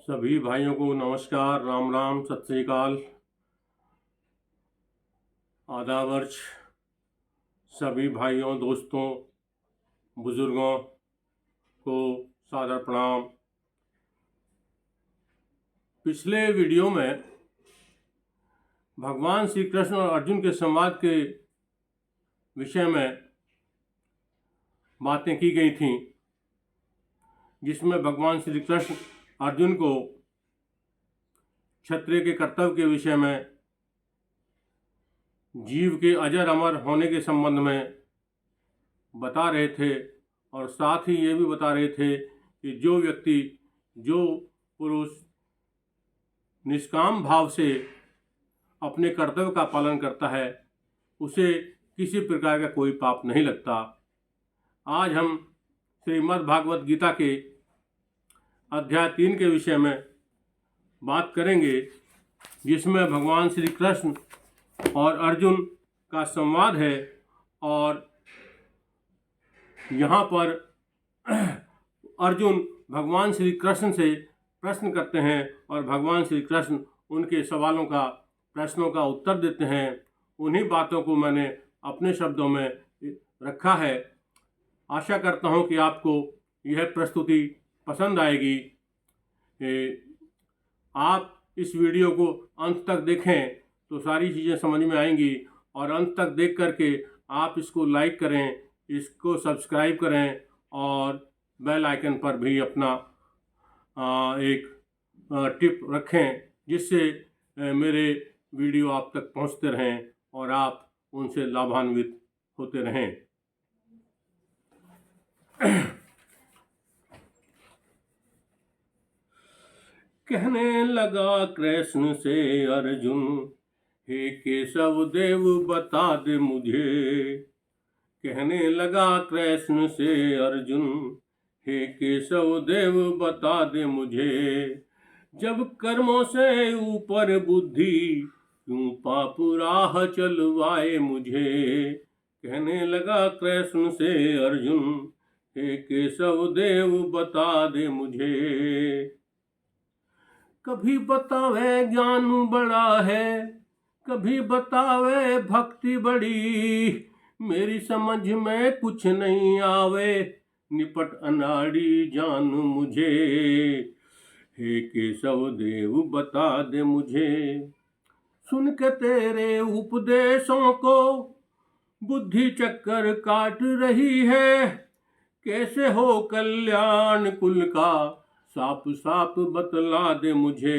सभी भाइयों को नमस्कार, राम राम, सत श्री अकाल, आदावर्ष। सभी भाइयों, दोस्तों, बुजुर्गों को सादर प्रणाम। पिछले वीडियो में भगवान श्री कृष्ण और अर्जुन के संवाद के विषय में बातें की गई थीं, जिसमें भगवान श्री कृष्ण अर्जुन को क्षत्रिय के कर्तव्य के विषय में, जीव के अजर अमर होने के संबंध में बता रहे थे और साथ ही ये भी बता रहे थे कि जो व्यक्ति, जो पुरुष निष्काम भाव से अपने कर्तव्य का पालन करता है, उसे किसी प्रकार का कोई पाप नहीं लगता। आज हम श्रीमद् भागवत गीता के अध्याय 3 के विषय में बात करेंगे, जिसमें भगवान श्री कृष्ण और अर्जुन का संवाद है। और यहाँ पर अर्जुन भगवान श्री कृष्ण से प्रश्न करते हैं और भगवान श्री कृष्ण उनके सवालों का, प्रश्नों का उत्तर देते हैं। उन्हीं बातों को मैंने अपने शब्दों में रखा है। आशा करता हूँ कि आपको यह प्रस्तुति पसंद आएगी। आप इस वीडियो को अंत तक देखें तो सारी चीज़ें समझ में आएंगी, और अंत तक देख करके आप इसको लाइक करें, इसको सब्सक्राइब करें और बेल आइकन पर भी अपना एक टिप रखें, जिससे मेरे वीडियो आप तक पहुंचते रहें और आप उनसे लाभान्वित होते रहें। कहने लगा कृष्ण से अर्जुन, हे केशव देव बता दे मुझे। कहने लगा कृष्ण से अर्जुन, हे केशव देव बता दे मुझे। जब कर्मों से ऊपर बुद्धि क्यों पाप राह चलवाए मुझे। कहने लगा कृष्ण से अर्जुन, हे केशव देव बता दे मुझे। कभी बतावे ज्ञान बड़ा है, कभी बतावे भक्ति बड़ी। मेरी समझ में कुछ नहीं आवे, निपट अनाड़ी जान मुझे। हे केशव देव बता दे मुझे। सुन के तेरे उपदेशों को बुद्धि चक्कर काट रही है। कैसे हो कल्याण कुल का, साफ साफ बतला दे मुझे।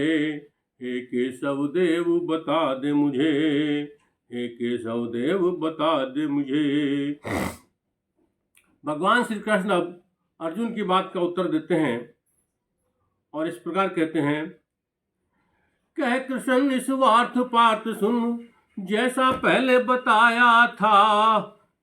हे केशव देव बता दे मुझे। हे केशव देव बता दे मुझे। भगवान श्री कृष्ण अब अर्जुन की बात का उत्तर देते हैं और इस प्रकार कहते हैं, कह कृष्ण निस्वार्थ पार्थ सुन, जैसा पहले बताया था।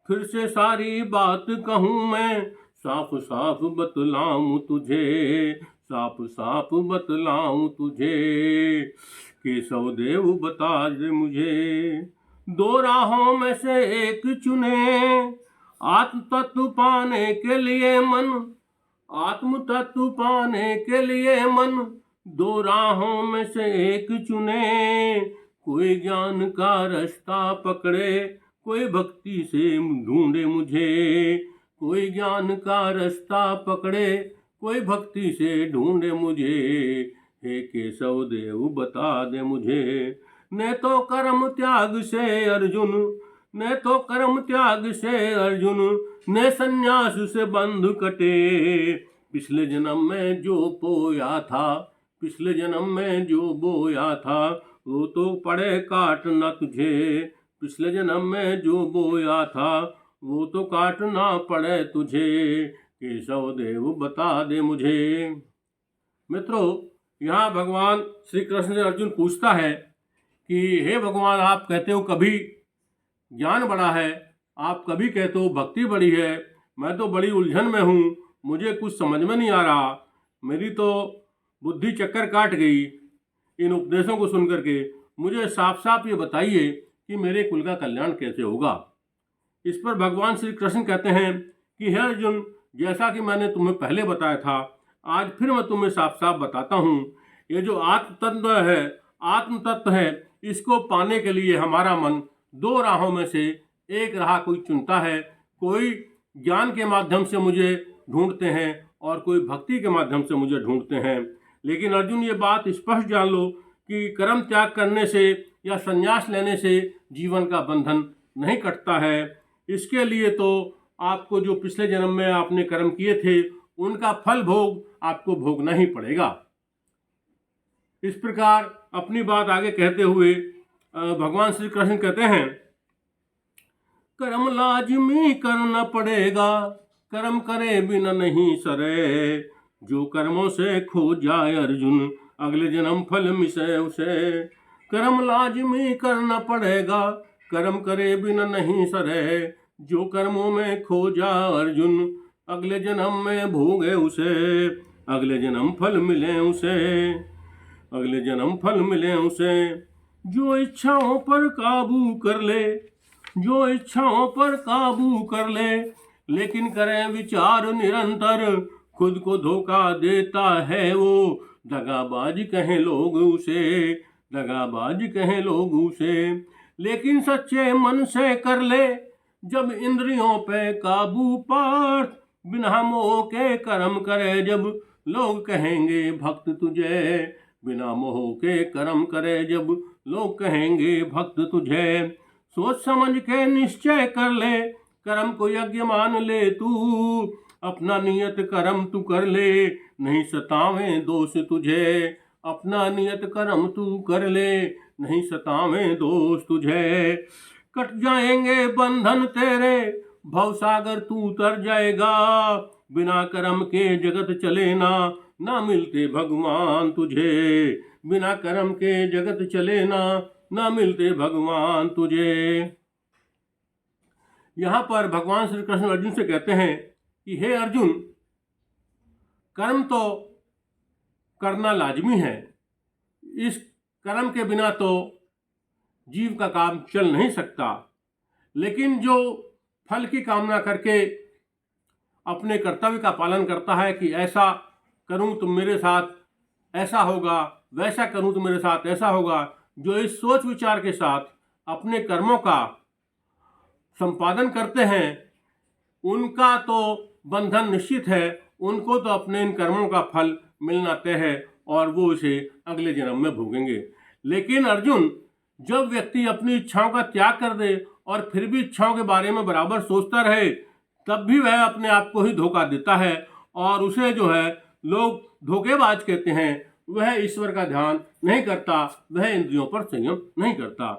फिर से सारी बात कहूँ मैं, साफ साफ बतलाऊं तुझे। साफ साफ बतलाऊं तुझे। केशव देव बता दे मुझे। दो राहों में से एक चुने, आत्म तत्व पाने के लिए मन। आत्म तत्व पाने के लिए मन, दो राहों में से एक चुने। कोई ज्ञान का रास्ता पकड़े, कोई भक्ति से ढूंढे मुझे। कोई ज्ञान का रास्ता पकड़े, कोई भक्ति से ढूंढे मुझे। हे केशव देव बता दे मुझे। न तो कर्म त्याग से अर्जुन, न तो कर्म त्याग से अर्जुन, न संन्यास से बंध कटे। पिछले जन्म में जो बोया था, पिछले जन्म में जो बोया था, वो तो पड़े काटना तुझे। पिछले जन्म में जो बोया था, वो तो काटना पड़े तुझे। केशव देव बता दे मुझे। मित्रों, यहाँ भगवान श्री कृष्ण से अर्जुन पूछता है कि हे भगवान, आप कहते हो कभी ज्ञान बड़ा है, आप कभी कहते हो भक्ति बड़ी है। मैं तो बड़ी उलझन में हूँ, मुझे कुछ समझ में नहीं आ रहा। मेरी तो बुद्धि चक्कर काट गई इन उपदेशों को सुन करके। मुझे साफ साफ ये बताइए कि मेरे कुल का कल्याण कैसे होगा। इस पर भगवान श्री कृष्ण कहते हैं कि हे अर्जुन, जैसा कि मैंने तुम्हें पहले बताया था, आज फिर मैं तुम्हें साफ साफ बताता हूँ ये जो आत्म तत्व है, इसको पाने के लिए हमारा मन दो राहों में से एक राह कोई चुनता है। कोई ज्ञान के माध्यम से मुझे ढूंढते हैं और कोई भक्ति के माध्यम से मुझे ढूंढते हैं। लेकिन अर्जुन, ये बात स्पष्ट जान लो कि कर्म त्याग करने से या संन्यास लेने से जीवन का बंधन नहीं कटता है। इसके लिए तो आपको जो पिछले जन्म में आपने कर्म किए थे उनका फल भोग आपको भोगना ही पड़ेगा। इस प्रकार अपनी बात आगे कहते हुए भगवान श्री कृष्ण कहते हैं, कर्म लाजमी करना पड़ेगा, कर्म करे बिना नहीं सरे, जो कर्मों से खो जाए अर्जुन, अगले जन्म फल मिसे उसे। कर्म लाजमी करना पड़ेगा, कर्म करे बिना नहीं सरे, जो कर्मों में खो जाए अर्जुन, अगले जन्म में भोगे उसे, अगले जन्म फल मिले उसे, अगले जन्म फल मिले उसे। जो इच्छाओं पर काबू कर ले, जो इच्छाओं पर काबू कर ले, लेकिन करे विचार निरंतर, खुद को धोखा देता है वो, दगाबाज कहें लोग उसे, दगाबाज कहें लोग उसे। लेकिन सच्चे मन से कर ले, जब इंद्रियों पे काबू पार्थ, बिना मोह के कर्म करे जब, लोग कहेंगे भक्त तुझे, बिना मोह के कर्म करे जब, लोग कहेंगे भक्त तुझे। सोच समझ के निश्चय कर ले, कर्म को यज्ञ मान ले तू, अपना नियत कर्म तू कर ले, नहीं सतावें दोष तुझे, अपना नियत कर्म तू कर ले, नहीं सतावें दोष तुझे। कट जाएंगे बंधन तेरे, भवसागर तू तर जाएगा, बिना कर्म के जगत चले ना मिलते भगवान तुझे, बिना कर्म के जगत चले ना मिलते भगवान तुझे। यहाँ पर भगवान श्री कृष्ण अर्जुन से कहते हैं कि हे अर्जुन, कर्म तो करना लाजमी है, इस कर्म के बिना तो जीव का काम चल नहीं सकता। लेकिन जो फल की कामना करके अपने कर्तव्य का पालन करता है कि ऐसा करूं तो मेरे साथ ऐसा होगा, वैसा करूं तो मेरे साथ ऐसा होगा, जो इस सोच विचार के साथ अपने कर्मों का संपादन करते हैं, उनका तो बंधन निश्चित है, उनको तो अपने इन कर्मों का फल मिलना तय है और वो इसे अगले जन्म में भोगेंगे। लेकिन अर्जुन, जब व्यक्ति अपनी इच्छाओं का त्याग कर दे और फिर भी इच्छाओं के बारे में बराबर सोचता रहे, तब भी वह अपने आप को ही धोखा देता है और उसे जो है लोग धोखेबाज कहते हैं। वह ईश्वर का ध्यान नहीं करता, वह इंद्रियों पर संयम नहीं करता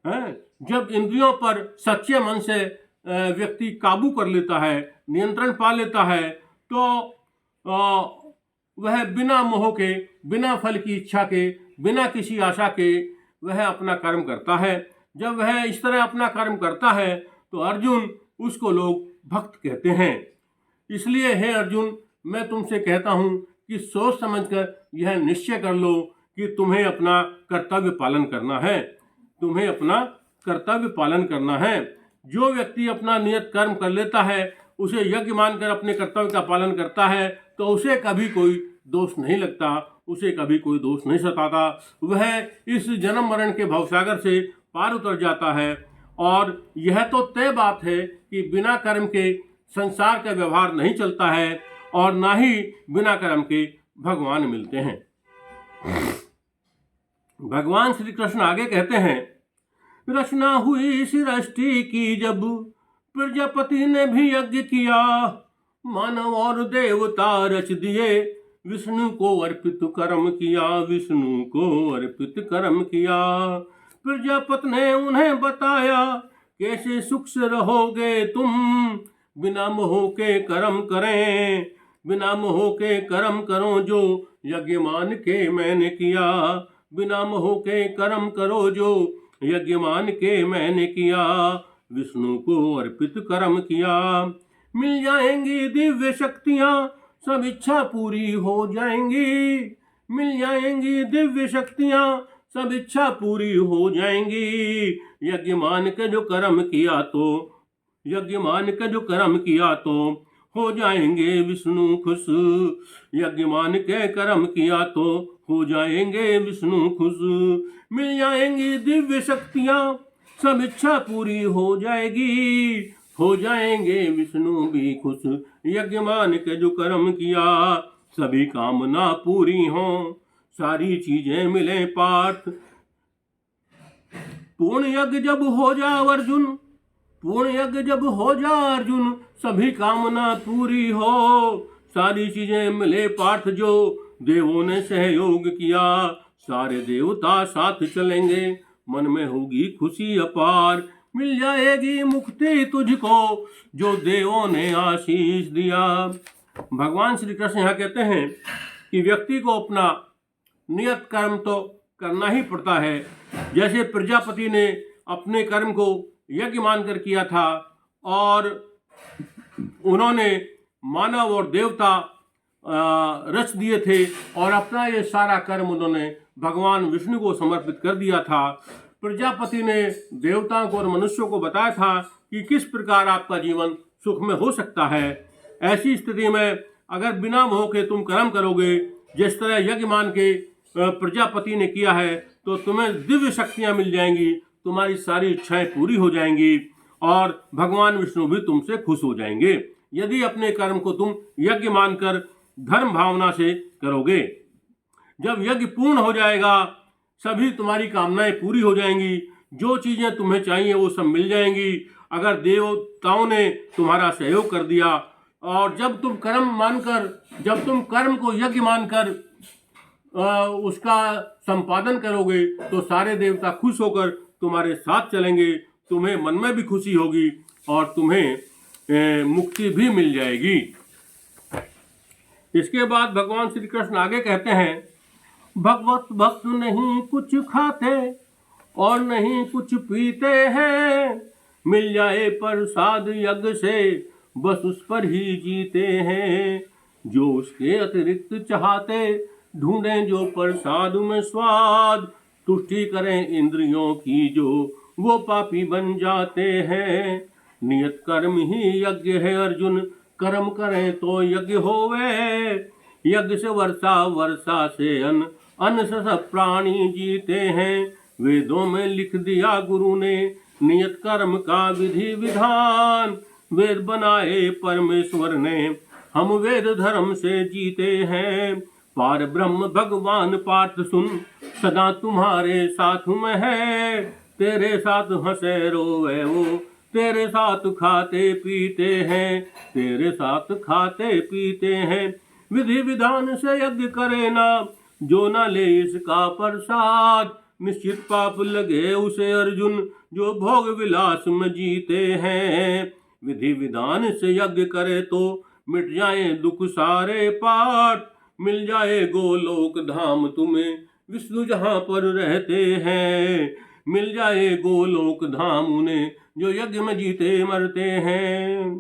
है। जब इंद्रियों पर सच्चे मन से व्यक्ति काबू कर लेता है, नियंत्रण पा लेता है, तो वह बिना मोह के, बिना फल की इच्छा के, बिना किसी आशा के वह अपना कर्म करता है। जब वह इस तरह अपना कर्म करता है तो अर्जुन, उसको लोग भक्त कहते हैं। इसलिए हे अर्जुन, मैं तुमसे कहता हूँ कि सोच समझकर यह निश्चय कर लो कि तुम्हें अपना कर्तव्य पालन करना है, तुम्हें अपना कर्तव्य पालन करना है। जो व्यक्ति अपना नियत कर्म कर लेता है, उसे यज्ञ मानकर अपने कर्तव्य का पालन करता है, तो उसे कभी कोई दोष नहीं लगता, उसे कभी कोई दोष नहीं सताता। वह इस जन्म मरण के भवसागर से पार उतर जाता है। और यह तो तय बात है कि बिना कर्म के संसार का व्यवहार नहीं चलता है और ना ही बिना कर्म के भगवान मिलते हैं। भगवान श्री कृष्ण आगे कहते हैं, रचना हुई सृष्टि की जब, प्रजापति ने भी यज्ञ किया, मानव और देवता रच दिए, विष्णु को अर्पित कर्म किया, विष्णु को अर्पित कर्म किया। प्रजापति ने उन्हें बताया, कैसे सुख से रहोगे तुम, बिना मोह के कर्म करें, बिना मोह के कर्म करो जो यज्ञ मान के मैंने किया, बिना मोह के कर्म करो जो यज्ञ मान के मैंने किया, विष्णु को अर्पित कर्म किया। मिल जाएंगी दिव्य शक्तियाँ, सब इच्छा पूरी हो जाएंगी, मिल जाएंगी दिव्य शक्तियाँ, सब इच्छा पूरी हो जाएंगी। यज्ञ मान के जो कर्म किया तो, यज्ञ मान के जो कर्म किया तो हो जाएंगे विष्णु खुश। यज्ञ मान के कर्म किया तो हो जाएंगे विष्णु खुश। मिल जाएंगी दिव्य शक्तियां, सब इच्छा पूरी हो जाएगी। हो जाएंगे विष्णु भी खुश। यज्ञ मान के जो कर्म किया, सभी कामना पूरी हो, सारी चीजें मिले पार्थ। पूर्ण यज्ञ जब हो जा अर्जुन, पूर्ण यज्ञ जब हो जा अर्जुन, सभी कामना पूरी हो, सारी चीजें मिले पार्थ। जो देवों ने सहयोग किया, सारे देवता साथ चलेंगे, मन में होगी खुशी अपार। मिल जाएगी मुक्ति तुझको, जो देवों ने आशीष दिया। भगवान श्री कृष्ण यहाँ कहते हैं कि व्यक्ति को अपना नियत कर्म तो करना ही पड़ता है। जैसे प्रजापति ने अपने कर्म को यज्ञ मानकर किया था, और उन्होंने मानव और देवता रच दिए थे, और अपना ये सारा कर्म उन्होंने भगवान विष्णु को समर्पित कर दिया था। प्रजापति ने देवताओं को और मनुष्यों को बताया था कि किस प्रकार आपका जीवन सुख में हो सकता है। ऐसी स्थिति में अगर बिना मोह के तुम कर्म करोगे, जिस तरह यज्ञ मान के प्रजापति ने किया है, तो तुम्हें दिव्य शक्तियां मिल जाएंगी, तुम्हारी सारी इच्छाएं पूरी हो जाएंगी, और भगवान विष्णु भी तुमसे खुश हो जाएंगे, यदि अपने कर्म को तुम यज्ञ मानकर धर्म भावना से करोगे। जब यज्ञ पूर्ण हो जाएगा, सभी तुम्हारी कामनाएं पूरी हो जाएंगी, जो चीजें तुम्हें चाहिए वो सब मिल जाएंगी। अगर देवताओं ने तुम्हारा सहयोग कर दिया, और जब तुम कर्म को यज्ञ मानकर उसका संपादन करोगे, तो सारे देवता खुश होकर तुम्हारे साथ चलेंगे, तुम्हें मन में भी खुशी होगी, और तुम्हें मुक्ति भी मिल जाएगी। इसके बाद भगवान श्री कृष्ण आगे कहते हैं, भगवत भक्त नहीं कुछ खाते और नहीं कुछ पीते हैं, मिल जाए प्रसाद यज्ञ से बस उस पर ही जीते हैं। जो उसके अतिरिक्त चाहते, ढूंढें जो प्रसाद में स्वाद, तुष्टि करें इंद्रियों की जो, वो पापी बन जाते हैं। नियत कर्म ही यज्ञ है अर्जुन, कर्म करें तो यज्ञ होवे। यज्ञ से वर्षा, वर्षा से अन्न, अन्न से सब प्राणी जीते हैं। वेदों में लिख दिया गुरु ने नियत कर्म का विधि विधान, वेद बनाए परमेश्वर ने, हम वेद धर्म से जीते हैं। पार ब्रह्म भगवान पार्थ सुन, सदा तुम्हारे साथ में है, तेरे साथ हंसे रोवे वो, तेरे साथ खाते पीते हैं, तेरे साथ खाते पीते हैं। विधि विधान से यज्ञ करे ना, जो ना ले इसका प्रसाद, निश्चित पाप लगे उसे अर्जुन, जो भोग विलास में जीते हैं। विधि विधान से यज्ञ करे तो मिट जाए दुख सारे पाठ, मिल जाए गोलोक धाम तुम्हें, विष्णु जहाँ पर रहते हैं। मिल जाए गोलोक धाम उन्हें, जो यज्ञ में जीते मरते हैं।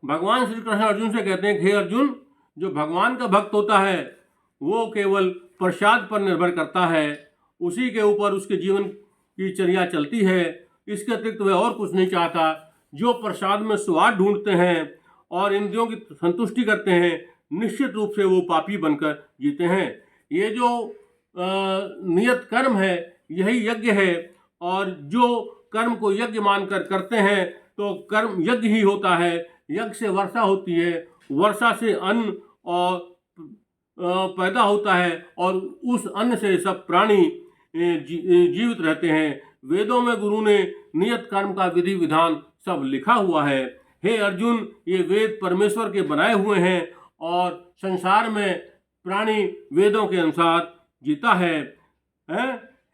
भगवान श्री कृष्ण अर्जुन से कहते हैं, हे अर्जुन, जो भगवान का भक्त होता है वो केवल प्रसाद पर निर्भर करता है, उसी के ऊपर उसके जीवन की चर्या चलती है, इसके अतिरिक्त वह और कुछ नहीं चाहता। जो प्रसाद में स्वाद ढूंढते हैं और इंद्रियों की संतुष्टि करते हैं, निश्चित रूप से वो पापी बनकर जीते हैं। ये जो नियत कर्म है यही यज्ञ है, और जो कर्म को यज्ञ मानकर करते हैं तो कर्म यज्ञ ही होता है। यज्ञ से वर्षा होती है, वर्षा से अन्न और पैदा होता है, और उस अन्न से सब प्राणी जीवित रहते हैं। वेदों में गुरु ने नियत कर्म का विधि विधान सब लिखा हुआ है। हे अर्जुन, ये वेद परमेश्वर के बनाए हुए हैं, और संसार में प्राणी वेदों के अनुसार जीता है।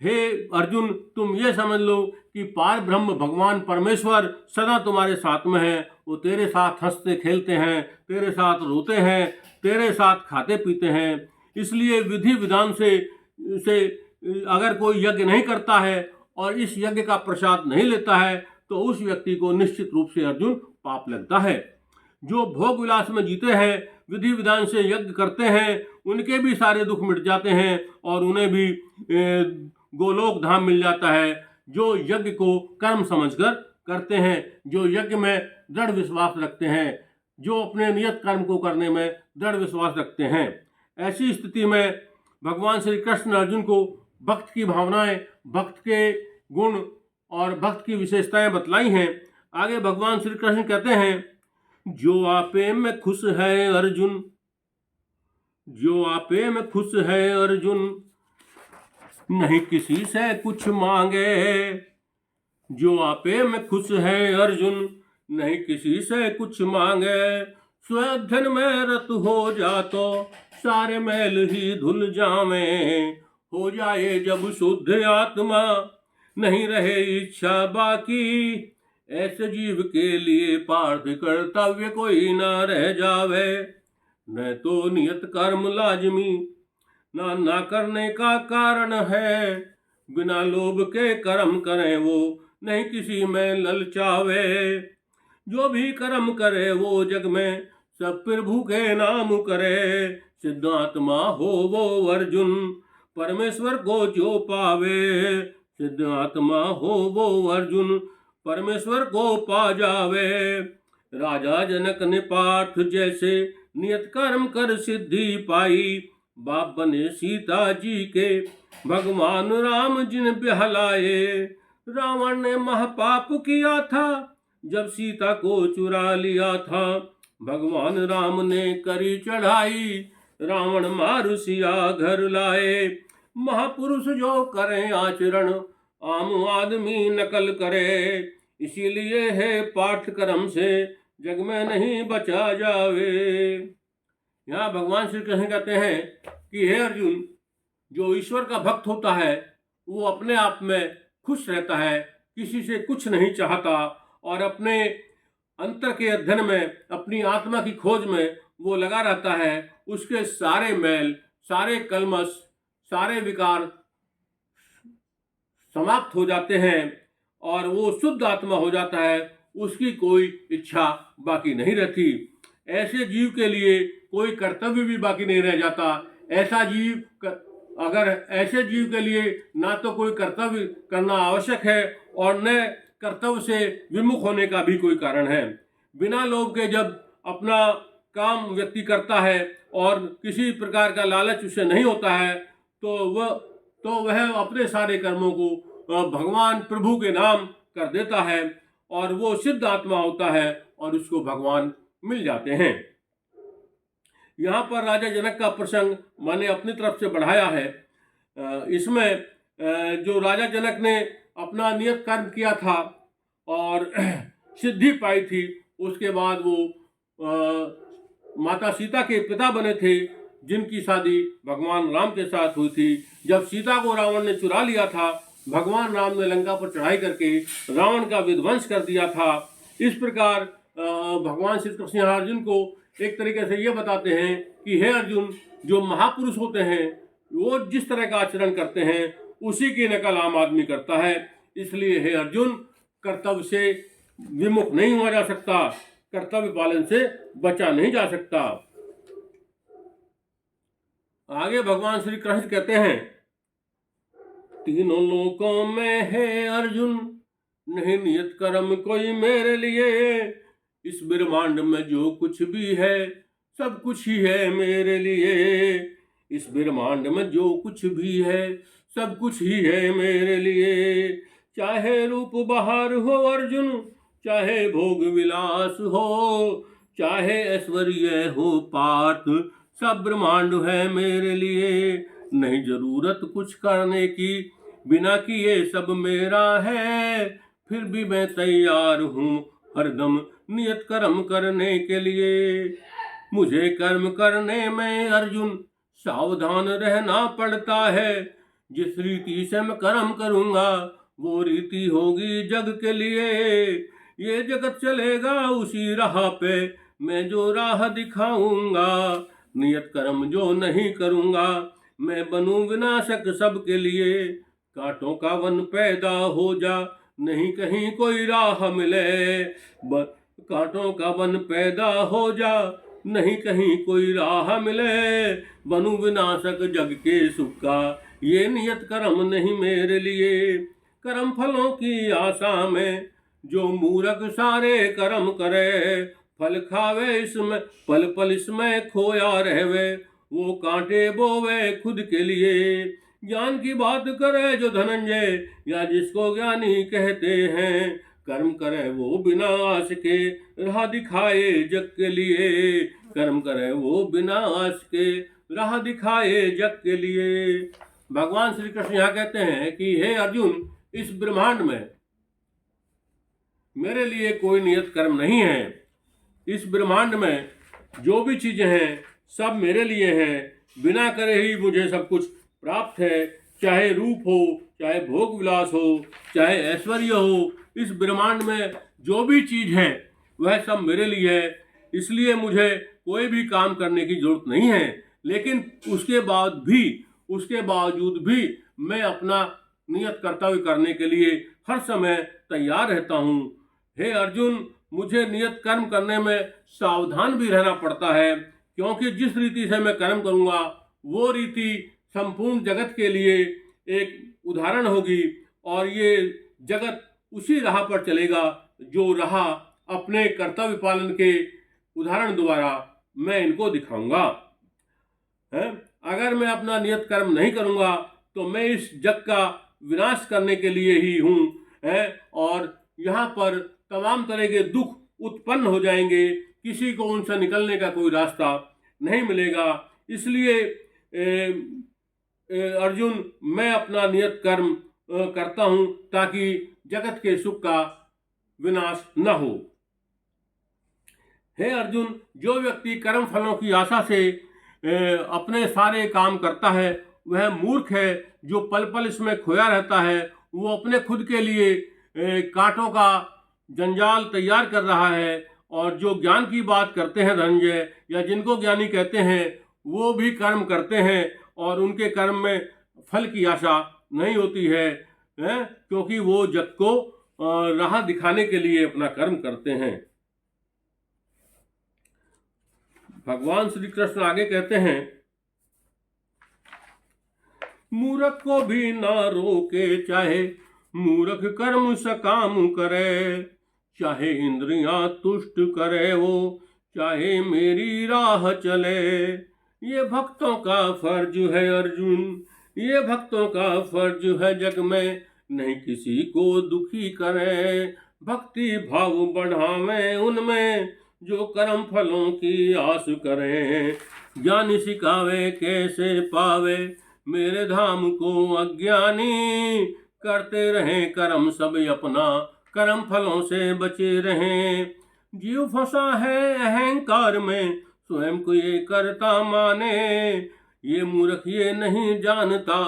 हे अर्जुन, तुम ये समझ लो कि पार ब्रह्म भगवान परमेश्वर सदा तुम्हारे साथ में है। वो तेरे साथ हंसते खेलते हैं, तेरे साथ रोते हैं, तेरे साथ खाते पीते हैं। इसलिए विधि विधान से अगर कोई यज्ञ नहीं करता है और इस यज्ञ का प्रसाद नहीं लेता है, तो उस व्यक्ति को निश्चित रूप से अर्जुन पाप लगता है। जो भोग विलास में जीते हैं, विधि विधान से यज्ञ करते हैं, उनके भी सारे दुख मिट जाते हैं, और उन्हें भी गोलोक धाम मिल जाता है, जो यज्ञ को कर्म समझकर करते हैं जो यज्ञ में दृढ़ विश्वास रखते हैं, जो अपने नियत कर्म को करने में दृढ़ विश्वास रखते हैं। ऐसी स्थिति में भगवान श्री कृष्ण अर्जुन को भक्त की भावनाएं, भक्त के गुण और भक्त की विशेषताएं बतलाई हैं। आगे भगवान श्री कृष्ण कहते हैं, जो आपे में खुश है अर्जुन, जो आपे में खुश है अर्जुन, नहीं किसी से कुछ मांगे। जो आपे में खुश है अर्जुन, नहीं किसी से कुछ मांगे। स्वधन में रत हो जा तो सारे मैल ही धुल जावे। हो जाए जब शुद्ध आत्मा, नहीं रहे इच्छा बाकी। ऐसे जीव के लिए पार्थ कर्तव्य कोई ना रह जावे। न तो नियत कर्म लाजमी, ना करने का कारण है। बिना लोभ के कर्म करे वो, नहीं किसी में ललचावे। जो भी कर्म करे वो जग में, सब प्रभु के नाम करे। सिद्धात्मा हो वो अर्जुन, परमेश्वर को जो पावे। सिद्धात्मा हो वो अर्जुन, परमेश्वर को पा जावे। राजा जनक ने पार्थ जैसे नियत कर्म कर सिद्धि पाई। बाप बने सीता जी के भगवान राम जिन बहलाए। रावण ने महापाप किया था जब सीता को चुरा लिया था। भगवान राम ने करी चढ़ाई, रावण मार सिया घर लाए। महापुरुष जो करें आचरण, आम आदमी नकल करे। इसीलिए है पाठ कर्म से जग में नहीं बचा जावे। यहाँ भगवान श्री कृष्ण कहते हैं कि हे अर्जुन, जो ईश्वर का भक्त होता है वो अपने आप में खुश रहता है, किसी से कुछ नहीं चाहता और अपने अंतर के अध्ययन में, अपनी आत्मा की खोज में वो लगा रहता है। उसके सारे मैल, सारे कलमश, सारे विकार समाप्त हो जाते हैं और वो शुद्ध आत्मा हो जाता है। उसकी कोई इच्छा बाकी नहीं रहती। ऐसे जीव के लिए कोई कर्तव्य भी बाकी नहीं रह जाता। ऐसा जीव, अगर ऐसे जीव के लिए ना तो कोई कर्तव्य करना आवश्यक है और न कर्तव्य से विमुख होने का भी कोई कारण है। बिना लोभ के जब अपना काम व्यक्ति करता है और किसी प्रकार का लालच उसे नहीं होता है तो वह अपने सारे कर्मों को भगवान प्रभु के नाम कर देता है और वो सिद्ध आत्मा होता है और उसको भगवान मिल जाते हैं। यहाँ पर राजा जनक का प्रसंग मैंने अपनी तरफ से बढ़ाया है। इसमें जो राजा जनक ने अपना नियत कर्म किया था और सिद्धि पाई थी, उसके बाद वो माता सीता के पिता बने थे, जिनकी शादी भगवान राम के साथ हुई थी। जब सीता को रावण ने चुरा लिया था, भगवान राम ने लंका पर चढ़ाई करके रावण का विध्वंस कर दिया था। इस प्रकार भगवान श्री कृष्ण अर्जुन को एक तरीके से ये बताते हैं कि हे अर्जुन, जो महापुरुष होते हैं वो जिस तरह का आचरण करते हैं उसी की नकल आम आदमी करता है। इसलिए हे अर्जुन, कर्तव्य से विमुख नहीं हुआ जा सकता, कर्तव्य पालन से बचा नहीं जा सकता। आगे भगवान श्री कृष्ण कहते हैं, तीनों लोकों में है अर्जुन, नहीं नियत कर्म कोई मेरे लिए। इस ब्रह्मांड में जो कुछ भी है सब कुछ ही है मेरे लिए। इस ब्रह्मांड में जो कुछ भी है सब कुछ ही है मेरे लिए। चाहे रूप बहार हो अर्जुन, चाहे भोग विलास हो, चाहे ऐश्वर्य हो पार्थ, सब ब्रह्मांड है मेरे लिए। नहीं जरूरत कुछ करने की, बिना किए सब मेरा है। फिर भी मैं तैयार हूँ हरदम नियत कर्म करने के लिए। मुझे कर्म करने में अर्जुन सावधान रहना पड़ता है। जिस रीति से मैं कर्म करूँगा वो रीति होगी जग के लिए। ये जगत चलेगा उसी राह पे, मैं जो राह दिखाऊंगा। नियत कर्म जो नहीं करूँगा मैं बनूं विनाशक सबके लिए। कांटों का वन पैदा हो जा, नहीं कहीं कोई राह मिले। कांटों का वन पैदा हो जा, नहीं कहीं कोई राह मिले। बनूं विनाशक जग के सुख का, ये नियत कर्म नहीं मेरे लिए। कर्म फलों की आशा में जो मूरख सारे कर्म करे, फल खावे इसमें पल पल इसमें खोया रहवे, वो कांटे बोवे खुद के लिए। ज्ञान की बात करे जो धनंजय, या जिसको ज्ञानी कहते हैं, कर्म करे वो बिना आस के, राह दिखाए जग के लिए। कर्म करे वो बिना आस के, राह दिखाए जग के लिए। भगवान श्री कृष्ण यहाँ कहते हैं कि हे अर्जुन, इस ब्रह्मांड में मेरे लिए कोई नियत कर्म नहीं है। इस ब्रह्मांड में जो भी चीजें हैं सब मेरे लिए हैं, बिना करे ही मुझे सब कुछ प्राप्त है। चाहे रूप हो, चाहे भोग विलास हो, चाहे ऐश्वर्य हो, इस ब्रह्मांड में जो भी चीज है वह सब मेरे लिए है। इसलिए मुझे कोई भी काम करने की जरूरत नहीं है। लेकिन उसके बावजूद भी मैं अपना नियत कर्तव्य करने के लिए हर समय तैयार रहता हूँ। हे अर्जुन, मुझे नियत कर्म करने में सावधान भी रहना पड़ता है, क्योंकि जिस रीति से मैं कर्म करूँगा वो रीति संपूर्ण जगत के लिए एक उदाहरण होगी, और ये जगत उसी राह पर चलेगा जो राह अपने कर्तव्य पालन के उदाहरण द्वारा मैं इनको दिखाऊंगा। अगर मैं अपना नियत कर्म नहीं करूंगा तो मैं इस जग का विनाश करने के लिए ही हूँ, और यहाँ पर तमाम तरह के दुख उत्पन्न हो जाएंगे। किसी को उनसे निकलने का कोई रास्ता नहीं मिलेगा। इसलिए अर्जुन, मैं अपना नियत कर्म करता हूँ ताकि जगत के सुख का विनाश न हो। हे अर्जुन, जो व्यक्ति कर्म फलों की आशा से अपने सारे काम करता है वह मूर्ख है। जो पल पल इसमें खोया रहता है वो अपने खुद के लिए कांटों का जंजाल तैयार कर रहा है। और जो ज्ञान की बात करते हैं धनंजय, या जिनको ज्ञानी कहते हैं, वो भी कर्म करते हैं और उनके कर्म में फल की आशा नहीं होती है, क्योंकि वो जग को राह दिखाने के लिए अपना कर्म करते हैं। भगवान श्री कृष्ण आगे कहते हैं, मूर्ख को भी ना रोके, चाहे मूर्ख कर्म सकाम करे, चाहे इंद्रियां तुष्ट करे वो, चाहे मेरी राह चले। ये भक्तों का फर्ज है अर्जुन, ये भक्तों का फर्ज है जग में, नहीं किसी को दुखी करे। भक्ति भाव बढ़ावे उनमें, जो कर्म फलों की आस करें। ज्ञान सिखावे कैसे पावे, मेरे धाम को अज्ञानी। करते रहें कर्म सब अपना, कर्म फलों से बचे रहें। जीव फंसा है अहंकार में, स्वयं को ये करता माने। ये मूर्ख ये नहीं जानता,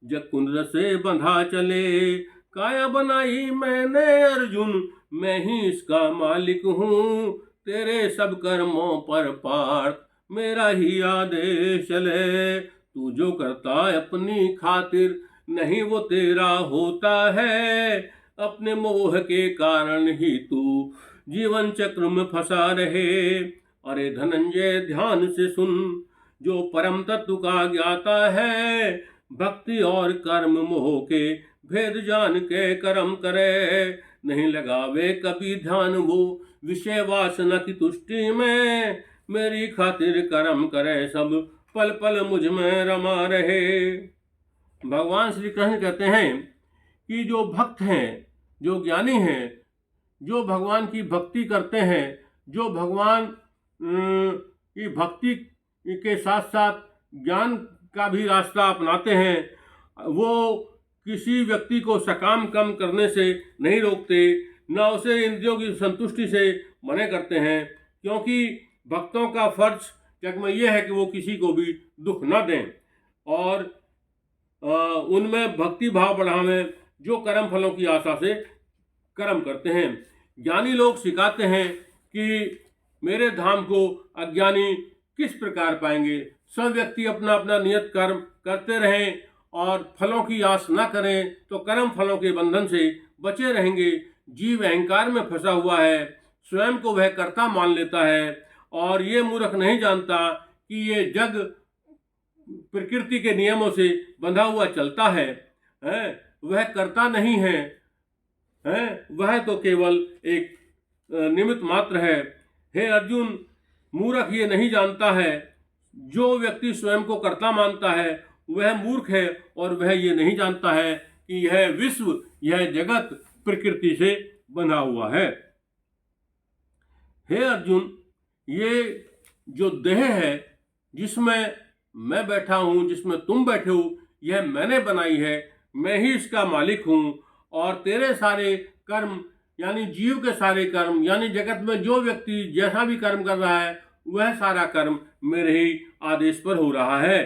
जग कुंड से बंधा चले। काया बनाई मैंने अर्जुन, मैं ही इसका मालिक हूँ। तेरे सब कर्मों पर पार्थ मेरा ही आदेश चले। तू जो करता है अपनी खातिर, नहीं वो तेरा होता है। अपने मोह के कारण ही तू जीवन चक्र में फंसा रहे। अरे धनंजय, ध्यान से सुन, जो परम तत्व का ज्ञाता है, भक्ति और कर्म मोह के भेद जान के कर्म करे। नहीं लगावे कभी ध्यान वो विषय वासना की तुष्टि में। मेरी खातिर कर्म करे सब, पल पल मुझ में रमा रहे। भगवान श्री कृष्ण कहते हैं कि जो भक्त हैं, जो ज्ञानी हैं, जो भगवान की भक्ति करते हैं, जो भगवान की भक्ति के साथ साथ ज्ञान का भी रास्ता अपनाते हैं, वो किसी व्यक्ति को सकाम कम करने से नहीं रोकते, न उसे इंद्रियों की संतुष्टि से मना करते हैं। क्योंकि भक्तों का फर्ज जग में यह है कि वो किसी को भी दुख न दें और उनमें भक्ति भाव बढ़ावें, जो कर्म फलों की आशा से कर्म करते हैं। ज्ञानी लोग सिखाते हैं कि मेरे धाम को अज्ञानी किस प्रकार पाएंगे। सब व्यक्ति अपना अपना नियत कर्म करते रहें और फलों की आस न करें तो कर्म फलों के बंधन से बचे रहेंगे। जीव अहंकार में फंसा हुआ है, स्वयं को वह कर्ता मान लेता है और ये मूर्ख नहीं जानता कि ये जग प्रकृति के नियमों से बंधा हुआ चलता है, वह कर्ता नहीं है। है वह तो केवल एक निमित्त मात्र है। हे अर्जुन, मूर्ख ये नहीं जानता है, जो व्यक्ति स्वयं को कर्ता मानता है वह मूर्ख है, और वह ये नहीं जानता है कि यह विश्व, यह जगत प्रकृति से बना हुआ है। हे अर्जुन, ये जो देह है जिसमें मैं बैठा हूं, जिसमें तुम बैठे हो, यह मैंने बनाई है, मैं ही इसका मालिक हूं। और तेरे सारे कर्म यानी जीव के सारे कर्म, यानी जगत में जो व्यक्ति जैसा भी कर्म कर रहा है वह सारा कर्म मेरे ही आदेश पर हो रहा है।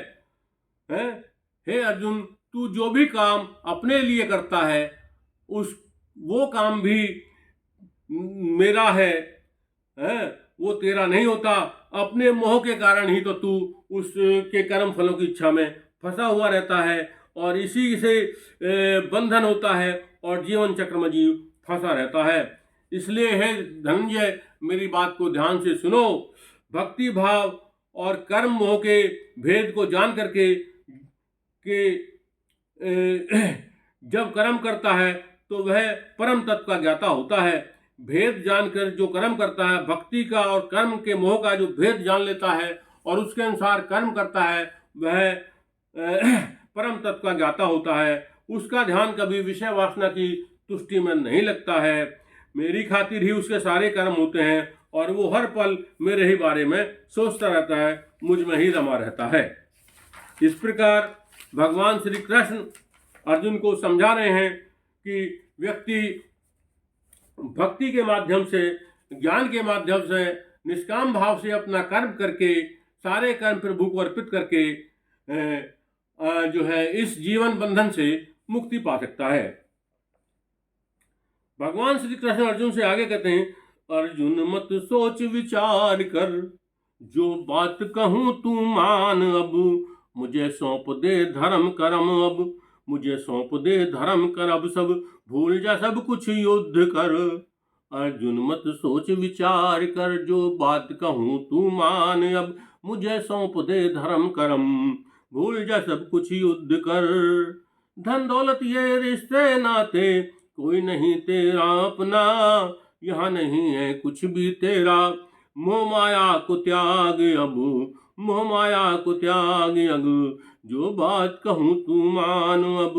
हैं? हे अर्जुन, तू जो भी काम अपने लिए करता है उस वो काम भी मेरा है, वो तेरा नहीं होता। अपने मोह के कारण ही तो तू उसके कर्म फलों की इच्छा में फंसा हुआ रहता है, और इसी से बंधन होता है और जीवन चक्र में जीव फंसा रहता है। इसलिए है धनंजय, मेरी बात को ध्यान से सुनो। भक्ति भाव और कर्म मोह के भेद को जान करके जब कर्म करता है तो वह परम तत्व का ज्ञाता होता है। भेद जानकर जो कर्म करता है, भक्ति का और कर्म के मोह का जो भेद जान लेता है और उसके अनुसार कर्म करता है, वह परम तत्व का ज्ञाता होता है। उसका ध्यान कभी विषय वासना की तुष्टि में नहीं लगता है। मेरी खातिर ही उसके सारे कर्म होते हैं और वो हर पल मेरे ही बारे में सोचता रहता है, मुझ में ही रमा रहता है। इस प्रकार भगवान श्री कृष्ण अर्जुन को समझा रहे हैं कि व्यक्ति भक्ति के माध्यम से, ज्ञान के माध्यम से, निष्काम भाव से अपना कर्म करके, सारे कर्म प्रभु को अर्पित करके जो है इस जीवन बंधन से मुक्ति पा सकता है। भगवान श्री कृष्ण अर्जुन से आगे कहते हैं, अर्जुन मत सोच विचार कर, जो बात कहूं तू मान, अब मुझे सौंप दे धर्म कर्म, अब मुझे सौंप दे धर्म कर, अब सब भूल जा सब कुछ युद्ध कर। अर्जुन मत सोच विचार कर, जो बात कहूं तू मान, अब मुझे सौंप दे धर्म कर्म, भूल जा सब कुछ युद्ध कर। धन दौलत ये रिश्ते नाते, कोई नहीं तेरा अपना, यहाँ नहीं है कुछ भी तेरा। मोह माया को त्याग अब, मोह माया को त्याग अब, जो बात कहूं तू मान, अब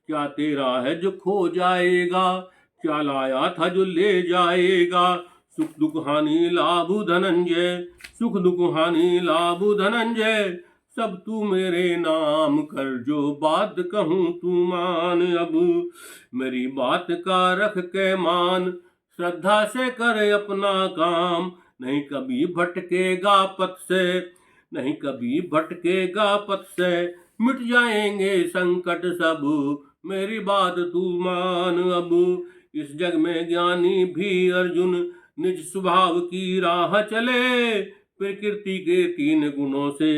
क्या तेरा है जो खो जाएगा, क्या लाया था जो ले जाएगा। सुख दुख हानि लाभ धनंजय, सुख दुख हानि लाभ धनंजय, सब तू मेरे नाम कर, जो बात कहूं तू मान, अब मेरी बात का रख के मान, श्रद्धा से कर अपना काम, नहीं कभी भटकेगा पथ से, नहीं कभी भटकेगा पथ से, मिट जाएंगे संकट सब, मेरी बात तू मान, अब इस जग में ज्ञानी भी अर्जुन निज स्वभाव की राह चले, प्रकृति के 3 गुणों से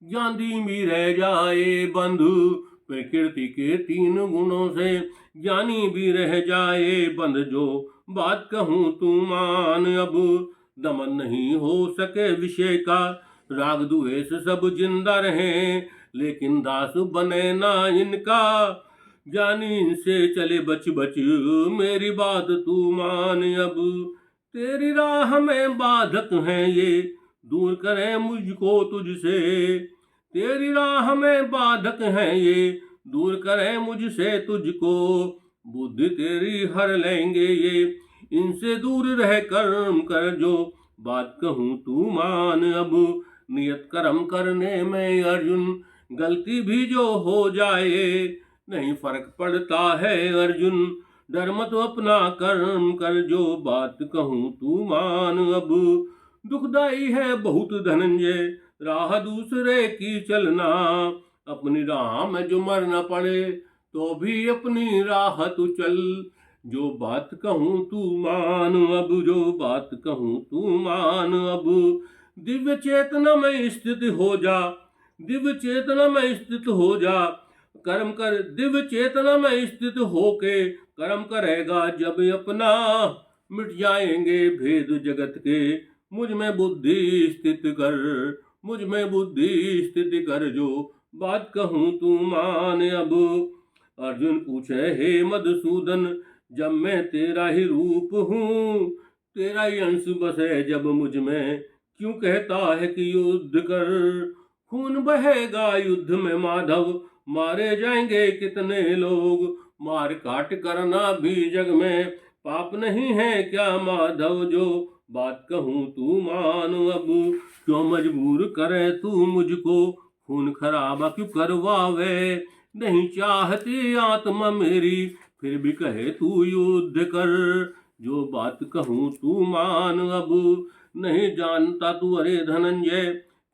ज्ञानी भी रह जाए बंधु, प्रकृति के 3 गुणों से ज्ञानी भी रह जाए बंध, जो बात कहूं तू मान, अब दमन नहीं हो सके विषय का, राग द्वेष सब जिंदा रहे, लेकिन दास बने ना इनका, ज्ञानी इनसे चले बच बच, मेरी बात तू मान, अब तेरी राह में बाधक हैं ये, दूर करें मुझको तुझसे, तेरी राह में बाधक हैं ये, दूर करें मुझसे तुझको, बुद्धि तेरी हर लेंगे ये, इनसे दूर रह कर्म कर, जो बात कहूं तू मान, अब नियत कर्म करने में अर्जुन गलती भी जो हो जाए, नहीं फर्क पड़ता है अर्जुन, डर मत अपना कर्म कर, जो बात कहूं तू मान, अब दुखदाई है बहुत धनंजय, राह दूसरे की चलना, अपनी राह में जो मर न पड़े, तो भी अपनी राह तू चल, जो बात कहूं तू मान, अब जो बात कहूं तू मान, अब दिव्य चेतना में स्थित हो जा, दिव्य चेतना में स्थित हो जा, कर्म कर, दिव्य चेतना में स्थित होके कर्म करेगा जब अपना, मिट जाएंगे भेद जगत के, मुझ में बुद्धि स्थित कर, मुझ में बुद्धि स्थित कर, जो बात कहूं तू मान, अब अर्जुन पूछे हे मधुसूदन, जब मैं तेरा ही रूप हूँ, तेरा ही अंश बसे जब मुझ में, क्यों कहता है कि युद्ध कर। खून बहेगा युद्ध में माधव, मारे जाएंगे कितने लोग, मार काट करना भी जग में पाप नहीं है क्या माधव। जो बात कहूँ तू मान अब, क्यों मजबूर करे तू मुझको, खून खराबा क्यों करवावे। नहीं चाहती आत्मा मेरी, फिर भी कहे तू युद्ध कर। जो बात कहूँ तू मान अब, नहीं जानता तू अरे धनंजय,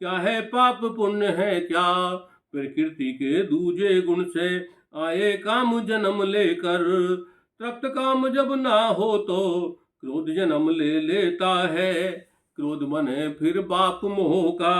क्या है पाप पुण्य है क्या। प्रकृति के दूजे गुण से आए काम जन्म लेकर, तृप्त काम जब ना हो तो क्रोध जन्म ले लेता है। क्रोध बने फिर बाप मोह का,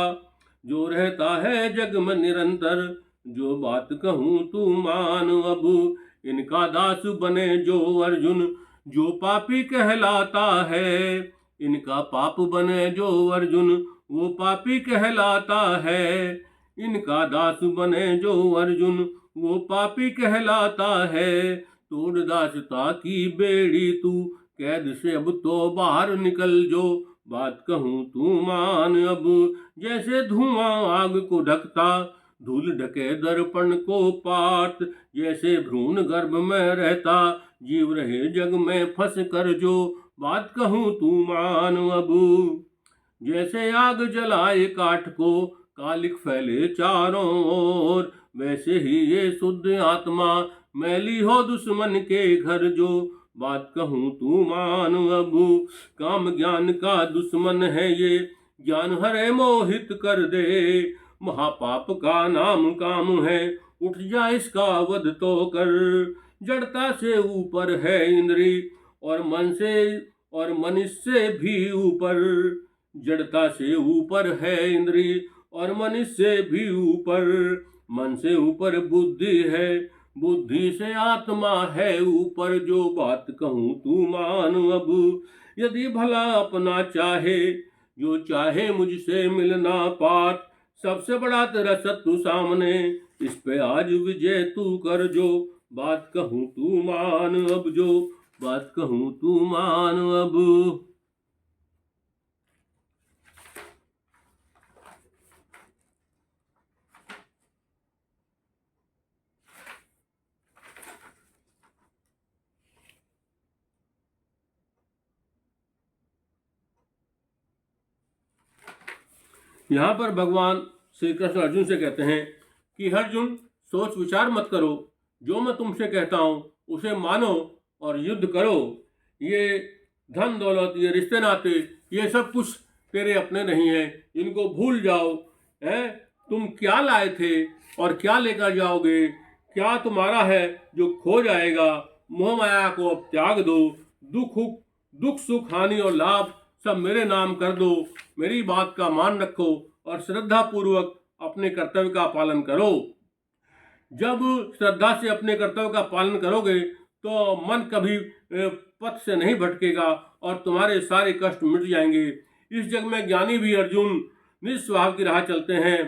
जो रहता है जग में निरंतर। जो बात कहूँ तू मान अब, इनका दास बने जो अर्जुन, जो पापी कहलाता है। इनका पाप बने जो अर्जुन, वो पापी कहलाता है। इनका दास बने जो अर्जुन, वो पापी कहलाता है। तोड़ दासता की बेड़ी तू, कैद से अब तो बाहर निकल जो। बात कहूँ तू मान अब, जैसे धुआं आग को ढकता, धूल ढके दर्पण को पात। जैसे भ्रूण गर्भ में रहता, जीव रहे जग में फंस कर जो। बात कहूँ तू मान अब, जैसे आग जलाए काठ को, कालिक फैले चारों ओर। वैसे ही ये शुद्ध आत्मा मैली हो दुश्मन के घर जो। बात कहूँ तू मान अब, काम ज्ञान का दुश्मन है ये, ज्ञान हरे मोहित कर दे। महापाप का नाम काम है, उठ जा इसका वध तो कर। जड़ता से ऊपर है इंद्री, और मन से और मनुष्य से भी ऊपर। जड़ता से ऊपर है इंद्री, और मनुष्य से भी ऊपर। मन से ऊपर बुद्धि है, बुद्धि से आत्मा है ऊपर। जो बात कहूँ तू मान अब, यदि भला अपना चाहे, जो चाहे मुझसे मिलना पात। सबसे बड़ा तेरा शत्रु सामने, इस पे आज विजय तू कर जो। बात कहूँ तू मान अब, जो बात कहूँ तू मान अब। यहाँ पर भगवान श्री कृष्ण अर्जुन से कहते हैं कि अर्जुन, सोच विचार मत करो, जो मैं तुमसे कहता हूँ उसे मानो और युद्ध करो। ये धन दौलत, ये रिश्ते नाते, ये सब कुछ तेरे अपने नहीं है, इनको भूल जाओ। है तुम क्या लाए थे और क्या लेकर जाओगे, क्या तुम्हारा है जो खो जाएगा। मोह माया को अब त्याग दो, दुख सुख हानि और लाभ सब मेरे नाम कर दो। मेरी बात का मान रखो और श्रद्धा पूर्वक अपने कर्तव्य का पालन करो। जब श्रद्धा से अपने कर्तव्य का पालन करोगे तो मन कभी पथ से नहीं भटकेगा और तुम्हारे सारे कष्ट मिट जाएंगे। इस जग में ज्ञानी भी अर्जुन निस्वभाव की राह चलते हैं।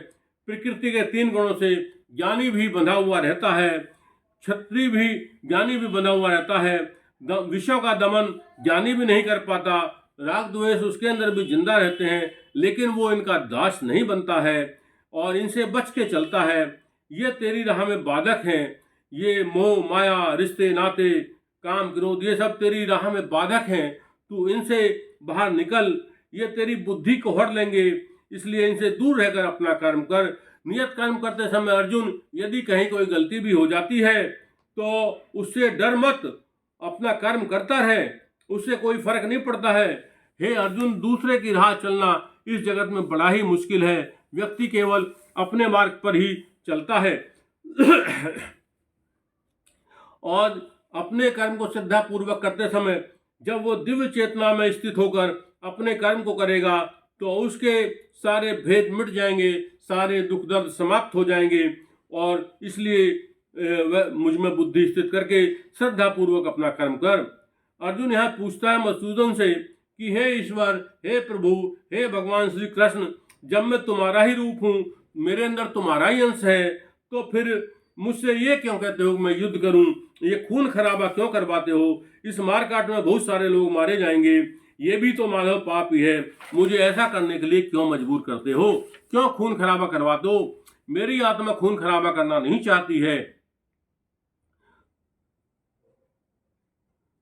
प्रकृति के 3 गुणों से ज्ञानी भी बंधा हुआ रहता है, क्षत्रिय भी ज्ञानी भी बंधा हुआ रहता है। विषयों का दमन ज्ञानी भी नहीं कर पाता, राग द्वेष उसके अंदर भी जिंदा रहते हैं, लेकिन वो इनका दास नहीं बनता है और इनसे बच के चलता है। ये तेरी राह में बाधक हैं। ये मोह माया, रिश्ते नाते, काम क्रोध, ये सब तेरी राह में बाधक हैं। तू इनसे बाहर निकल, ये तेरी बुद्धि को हर लेंगे, इसलिए इनसे दूर रहकर अपना कर्म कर। नियत कर्म करते समय अर्जुन, यदि कहीं कोई गलती भी हो जाती है तो उससे डर मत, अपना कर्म करता रहे, उससे कोई फर्क नहीं पड़ता है। हे अर्जुन, दूसरे की राह चलना इस जगत में बड़ा ही मुश्किल है। व्यक्ति केवल अपने मार्ग पर ही चलता है और अपने कर्म को श्रद्धा पूर्वक करते समय जब वो दिव्य चेतना में स्थित होकर अपने कर्म को करेगा तो उसके सारे भेद मिट जाएंगे, सारे दुख दर्द समाप्त हो जाएंगे। और इसलिए मुझ में बुद्धि स्थित करके श्रद्धा पूर्वक अपना कर्म कर। अर्जुन यहाँ पूछता है मधुसूदन से कि हे ईश्वर, हे प्रभु, हे भगवान श्री कृष्ण, जब मैं तुम्हारा ही रूप हूँ, मेरे अंदर तुम्हारा ही अंश है, तो फिर मुझसे ये क्यों कहते हो मैं युद्ध करूँ। ये खून खराबा क्यों करवाते हो? इस मारकाट में बहुत सारे लोग मारे जाएंगे, ये भी तो माधव पाप ही है। मुझे ऐसा करने के लिए क्यों मजबूर करते हो? क्यों खून खराबा करवाते हो? मेरी आत्मा खून खराबा करना नहीं चाहती है।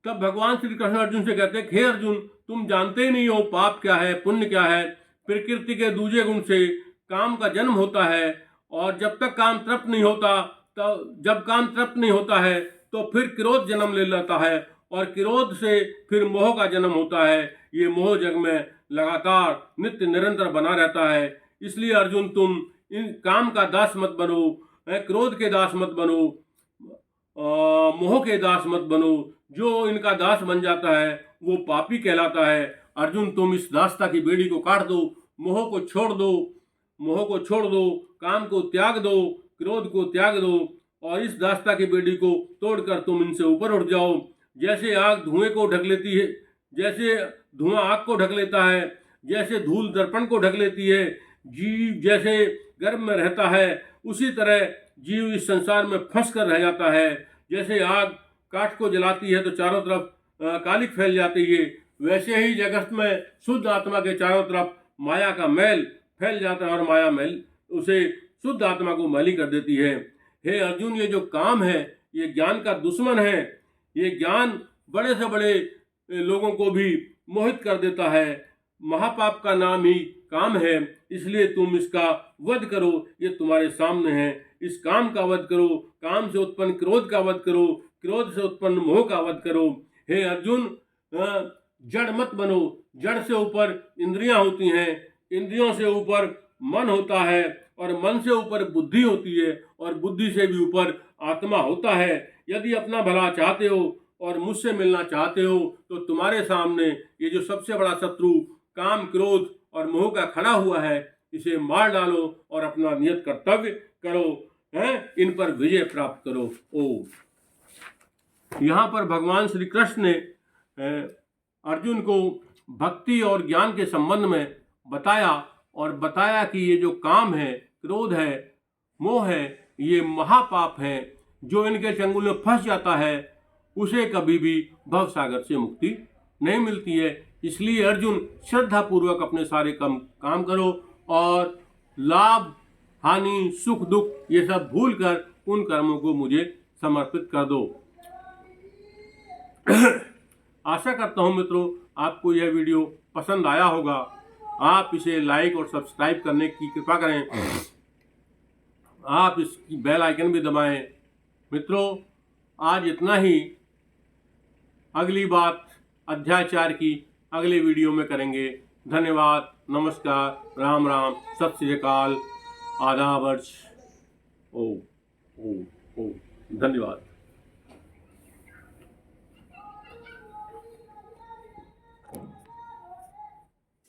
तब भगवान श्री कृष्ण अर्जुन से कहते हैं, हे अर्जुन, तुम जानते ही नहीं हो पाप क्या है, पुण्य क्या है। प्रकृति के दूजे गुण से काम का जन्म होता है, और जब तक काम तृप्त नहीं होता, तो जब काम तृप्त नहीं होता है तो फिर क्रोध जन्म ले लेता है, और क्रोध से फिर मोह का जन्म होता है। ये मोह जग में लगातार नित्य निरंतर बना रहता है। इसलिए अर्जुन, तुम इन काम का दास मत बनो, क्रोध के दास मत बनो, मोह के दास मत बनो। जो इनका दास बन जाता है वो पापी कहलाता है। अर्जुन, तुम इस दासता की बेड़ी को काट दो, मोह को छोड़ दो, मोह को छोड़ दो, काम को त्याग दो, क्रोध को त्याग दो, और इस दासता की बेड़ी को तोड़कर तुम इनसे ऊपर उठ जाओ। जैसे आग धुएं को ढक लेती है, जैसे धुआं आग को ढक लेता है, जैसे धूल दर्पण को ढक लेती है, जीव जैसे गर्भ में रहता है, उसी तरह जीव इस संसार में फंस कर रह जाता है। जैसे आग काठ को जलाती है तो चारों तरफ कालिक फैल जाती है, वैसे ही जगत में शुद्ध आत्मा के चारों तरफ माया का मैल फैल जाता है, और माया मैल उसे शुद्ध आत्मा को मैली कर देती है। हे अर्जुन, ये जो काम है ये ज्ञान का दुश्मन है। ये ज्ञान बड़े से बड़े लोगों को भी मोहित कर देता है। महापाप का नाम ही काम है, इसलिए तुम इसका वध करो। ये तुम्हारे सामने है, इस काम का वध करो। काम से उत्पन्न क्रोध का वध करो, क्रोध से उत्पन्न मोह का वध करो। हे अर्जुन, जड़ मत बनो। जड़ से ऊपर इंद्रियां होती हैं, इंद्रियों से ऊपर मन होता है, और मन से ऊपर बुद्धि होती है, और बुद्धि से भी ऊपर आत्मा होता है। यदि अपना भला चाहते हो और मुझसे मिलना चाहते हो तो तुम्हारे सामने ये जो सबसे बड़ा शत्रु काम, क्रोध और मोह का खड़ा हुआ है, इसे मार डालो और अपना नियत कर्तव्य करो, इन पर विजय प्राप्त करो। यहाँ पर भगवान श्री कृष्ण ने अर्जुन को भक्ति और ज्ञान के संबंध में बताया, और बताया कि ये जो काम है, क्रोध है, मोह है, ये महापाप है। जो इनके चंगुल में फंस जाता है उसे कभी भी भवसागर से मुक्ति नहीं मिलती है। इसलिए अर्जुन, श्रद्धा पूर्वक अपने सारे काम करो, और लाभ, हानि, सुख, दुख ये सब भूलकर उन कर्मों को मुझे समर्पित कर दो। आशा करता हूँ मित्रों, आपको यह वीडियो पसंद आया होगा। आप इसे लाइक और सब्सक्राइब करने की कृपा करें। आप इसकी बेल आइकन भी दबाएं। मित्रों, आज इतना ही। अगली बात अध्याय 4 की अगले वीडियो में करेंगे। धन्यवाद, नमस्कार, राम राम, सत श्री अकाल, आदाब, धन्यवाद।